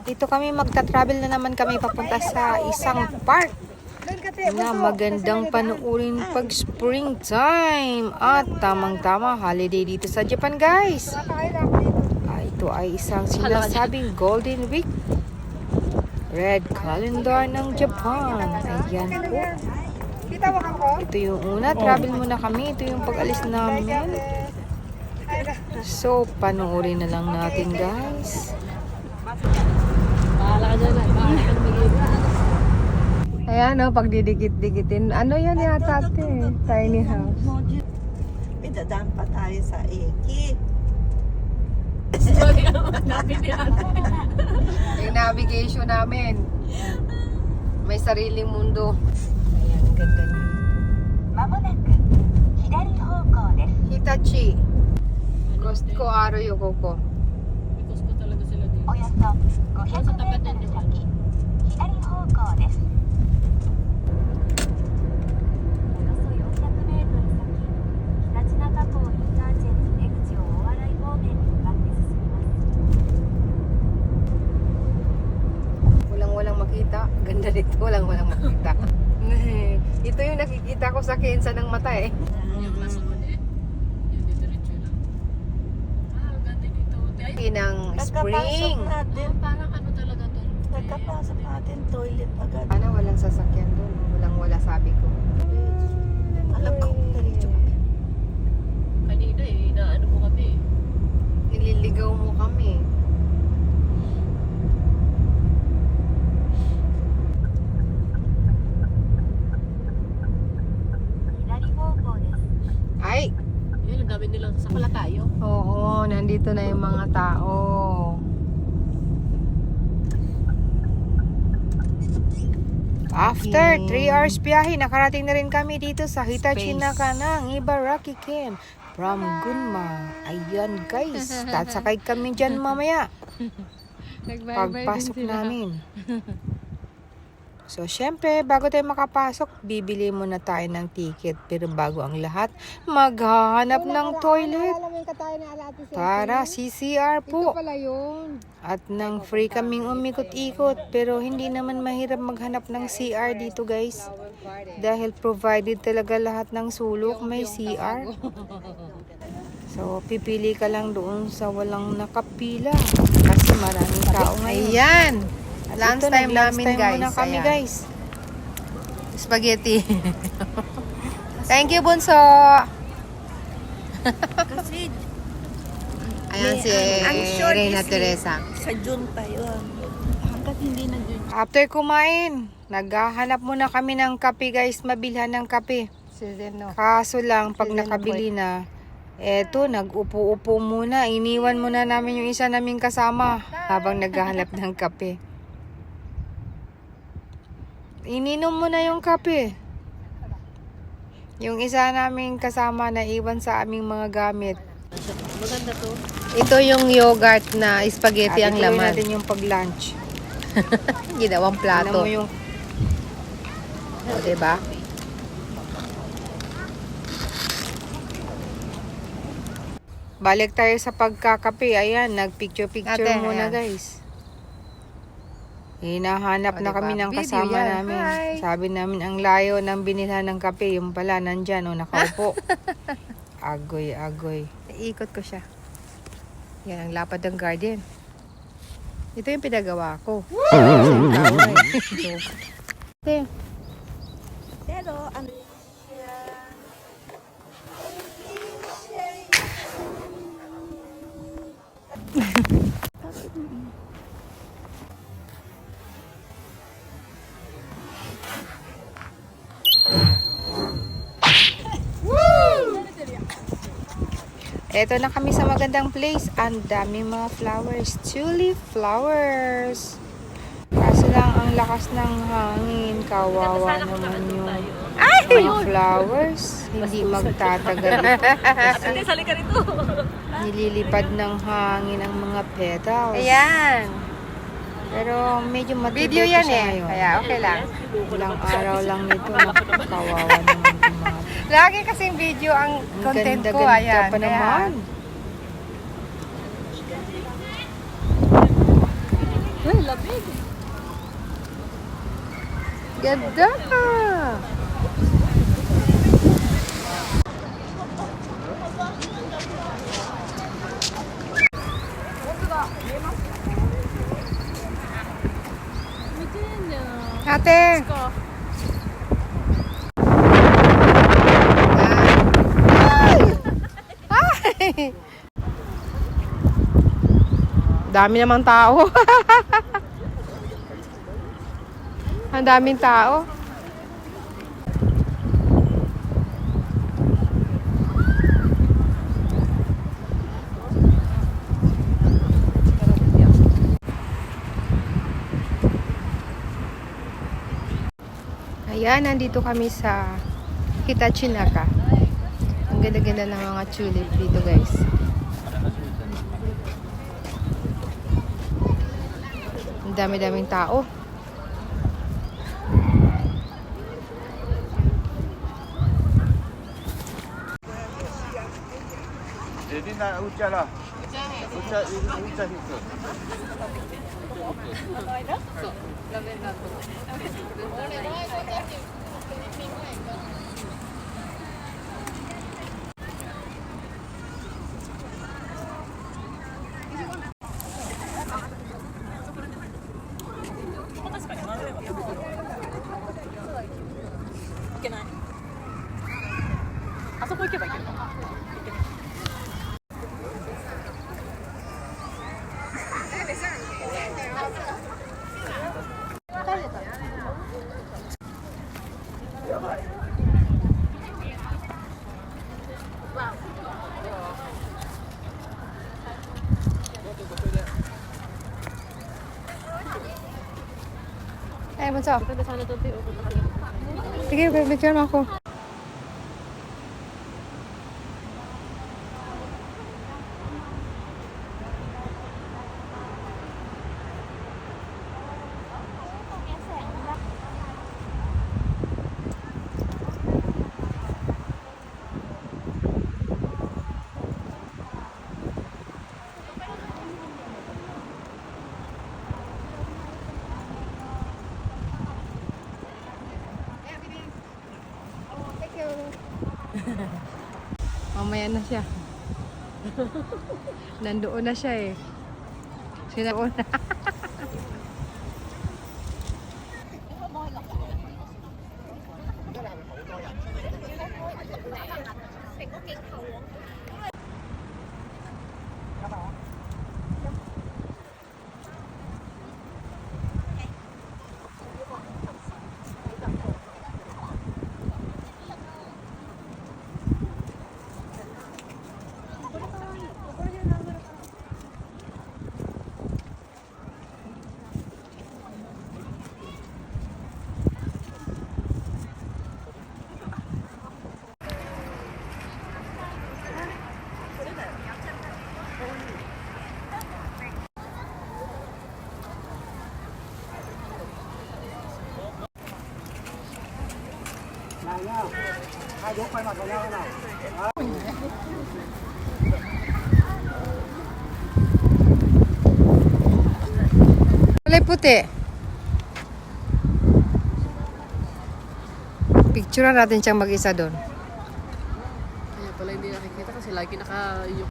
Dito kami magta-travel na naman kami papunta sa isang park na magandang panuurin pag springtime. At tamang-tama, holiday dito sa Japan, guys. Ito ay isang sinasabing Golden Week. Red calendar ng Japan. Ayan po. Ito yung una. Travel muna kami. Ito yung pag-alis namin. So, panuorin na lang natin, guys. Ayan, no, pag didikit-dikitin. Ano yan yata, ate? Tiny house. Dadaan pa tayo sa Eki. Yung navigation namin. May sariling mundo. Ayan, ganda niya. Hitachi. Costco Aro Yokoko. May Costco talaga sila dito. Sa tapat na dito. Walang makita. Ganda dito. Walang makita. Ito yung nakikita ko sa Kensa ng mata eh. Yung nasa muli. Yung diretso lang. Ganda dito. Ng spring. Natin. Parang ano talaga to. Pagkapasok natin, toilet agad. Ano, walang sasakyan doon. Walang sabi ko. Alam ko, diretso kami. Kanina inaano mo kami. Nililigaw mo kami. Ay! Yan, ang dami nilang sa pala tayo. Oo, nandito na yung mga tao. After 3 hours biyahe, nakarating na rin kami dito sa Hitachi Nakano, Ibaraki Ken from Gunma. Ayan, guys. Tatsakay kami dyan mamaya. Pagpasok namin. So, syempre, bago tayo makapasok, bibili muna tayo ng ticket. Pero bago ang lahat, maghahanap ng toilet para CCR po. At nang free kaming umikot-ikot. Pero hindi naman mahirap maghanap ng CR dito, guys. Dahil provided talaga lahat ng sulok, may CR. So, pipili ka lang doon sa walang nakapila. Kasi maraming tao ngayon. Ayan! At Lunch ito, time nag-lunch namin, time guys. muna kami, Ayan. guys. Spaghetti. Thank you, Bunso! Kasi Ayan si ang short Reyna is Teresa. sa June pa yun. Hanggat hindi na June. After kumain, naghahanap muna kami ng kape, guys. Mabilhan ng kape. Kaso lang, pag nakabili na, eto, nag-upo-upo muna. Iniwan muna namin yung isa naming kasama habang naghahanap ng kape. Ininom mo na yung kape. Yung isa naming kasama na iwan sa aming mga gamit. Maganda to. Ito yung yogurt na spaghetti At ang ituloy laman. natin yung pag-lunch. Ginawang Tingnan plato. mo yung O, diba? balik tayo sa pagkakape. Ayan, nagpicture-picture Ate, muna, ayan. guys. Hinahanap O, na diba? kami ng Video kasama yan. namin. Hi. Sabi namin, ang layo ng binilhan ng kape. Yung pala, nandyan, o, nakaupo. Agoy. Iikot ko siya. Yan ang lapad ng garden. Ito yung pinagawa ko. Ate, Pero, ano, Eto na kami sa magandang place. Ang daming mga flowers. Tulip flowers. Kaso lang, ang lakas ng hangin. Kawawa naman yung mga flowers. Hindi magtatagal. Hindi, sali ka rito. Nililipad ng hangin ang mga petals. ayan. Pero medyo matututo Video yan siya eh. ngayon. Kaya okay lang. Ilang araw lang nito. Kawawa naman yung mga. Lagi kasing video ang Ang content ko. ganda-ganda Ayan. pa naman. Kaya, lamig. Ganda! Bitin yan. Ate! Ko. Ay! Dami namang tao. Ang daming tao. Ayan, nandito kami sa Hitachinaka. Ang ganda-ganda ng mga tulip dito, guys. Ang dami-daming tao. Jadi nak hujan lah. Hujan itu. Ay, bunso. Ganda sana ito, Tio. Sige, picture mo ako. Mamaya na siya. Nandoon na siya eh. Sinaon na. Kulay puti. Picturean natin siyang mag-isa doon. Kaya pala hindi nakikita kasi lagi naka-yung.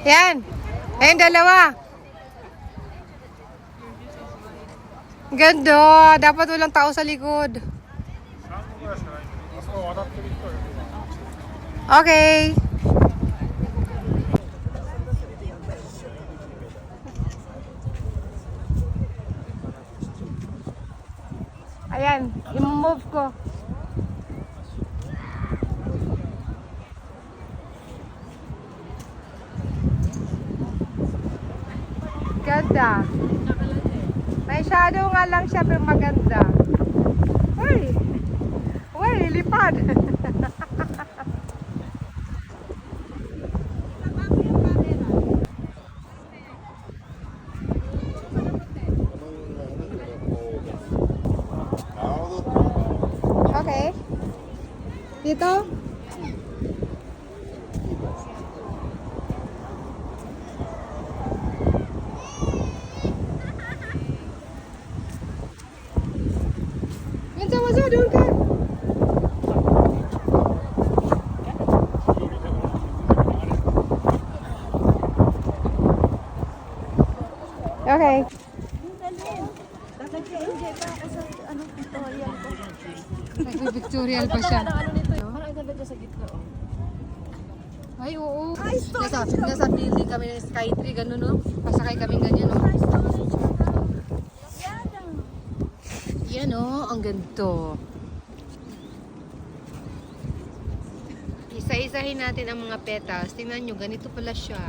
Yan. Ayun, dalawa. Ganda. Dapat walang tao sa likod. Okay. Ayan, i-move ko. Ganda. May shadow nga lang siya pero maganda. Uy! Uy, lipad! Okay. Dito? Masa doon ka? Okay. Nagbe-pictorial pa siya. Parang ang ganda dyan sa gitna, oh. Ay, oo. Nasa building kami ng Skytree, gano'n, no? Pasakay kami ganyan, no? Yan, oh. Ang ganito. Isa-isahin natin ang mga petals. Tingnan nyo, ganito pala siya.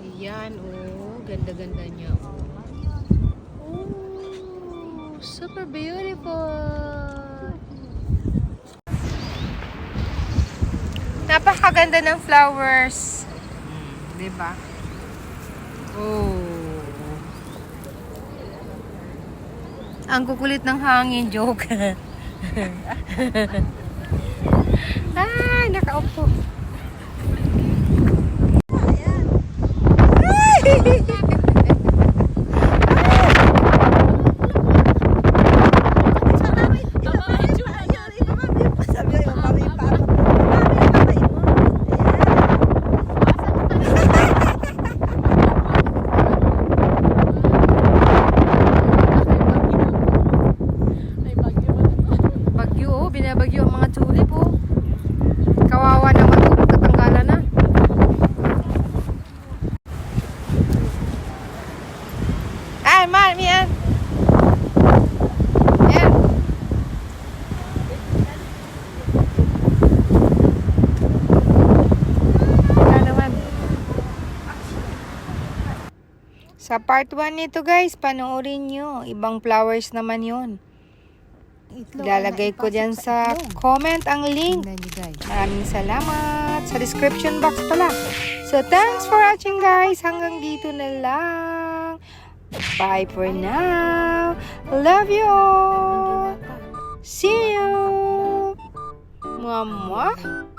Ayan, oh. Ganda-ganda niya, oh. Oh, super beautiful. Napakaganda ng flowers. Di ba? Oh. Ang kukulit ng hangin, joke. Ay, nakaupo. Bagyo, oh. Binabagyo ang mga tulip, oh. Kawawa naman kung magkatanggalan na. Ay, mami, yan. Yan. Wala naman. Sa part 1 nito guys, panoorin nyo. Ibang flowers naman yon. Ilalagay ko dyan sa comment ang link. Maraming salamat. Sa description box pala. So, thanks for watching guys. Hanggang dito na lang. Bye for now. Love you all. See you. Mwah, mwah.